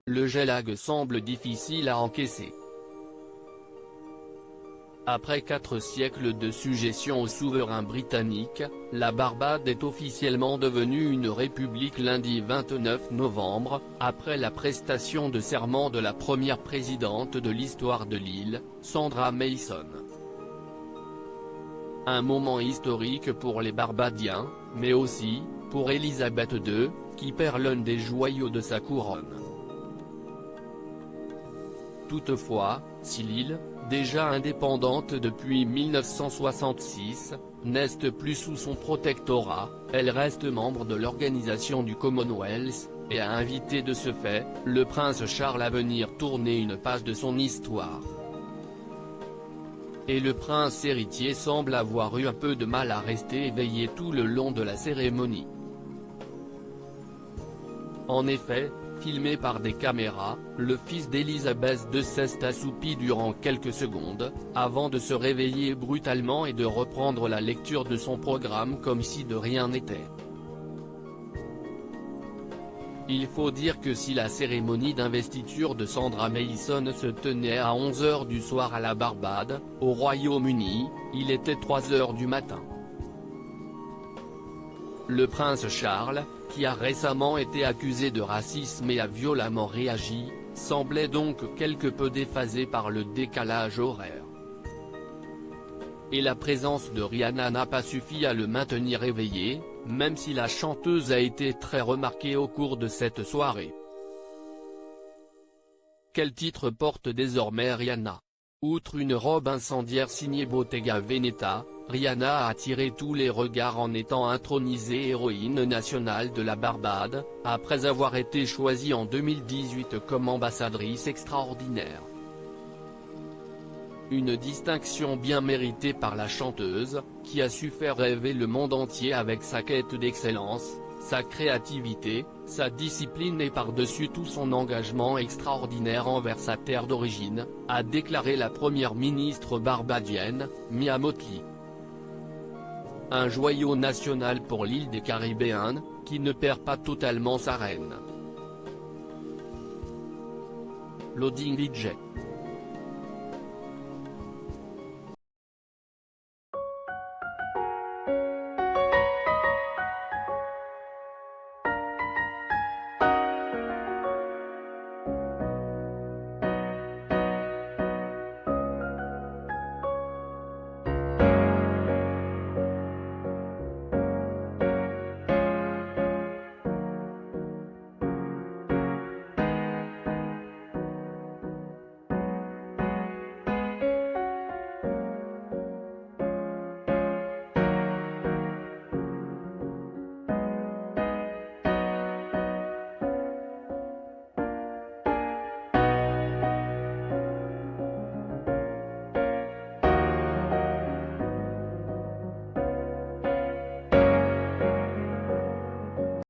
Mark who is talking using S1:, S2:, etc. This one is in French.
S1: le jet-lag semble difficile à encaisser. Après 4 siècles de sujétion au souverain britannique, la Barbade est officiellement devenue une république lundi 29 novembre, après la prestation de serment de la première présidente de l'histoire de l'île, Sandra Mason. Un moment historique pour les Barbadiens, mais aussi, pour Élisabeth II, qui perd l'un des joyaux de sa couronne. Toutefois, si l'île, déjà indépendante depuis 1966, n'est plus sous son protectorat, elle reste membre de l'organisation du Commonwealth, et a invité de ce fait, le prince Charles à venir tourner une page de son histoire. Et le prince héritier semble avoir eu un peu de mal à rester éveillé tout le long de la cérémonie. En effet, filmé par des caméras, le fils d'Élisabeth II s'est assoupi durant quelques secondes, avant de se réveiller brutalement et de reprendre la lecture de son programme comme si de rien n'était. Il faut dire que si la cérémonie d'investiture de Sandra Mason se tenait à 11 h du soir à la Barbade, au Royaume-Uni, il était 3 h du matin. Le prince Charles, qui a récemment été accusé de racisme et a violemment réagi, semblait donc quelque peu déphasé par le décalage horaire. Et la présence de Rihanna n'a pas suffi à le maintenir éveillé, même si la chanteuse a été très remarquée au cours de cette soirée. Quel titre porte désormais Rihanna? Outre une robe incendiaire signée Bottega Veneta, Rihanna a attiré tous les regards en étant intronisée héroïne nationale de la Barbade, après avoir été choisie en 2018 comme ambassadrice extraordinaire. Une distinction bien méritée par la chanteuse, qui a su faire rêver le monde entier avec sa quête d'excellence, sa créativité, sa discipline et par-dessus tout son engagement extraordinaire envers sa terre d'origine, a déclaré la première ministre barbadienne, Mia Mottley. Un joyau national pour l'île des Caribéens, qui ne perd pas totalement sa reine. Loading DJ.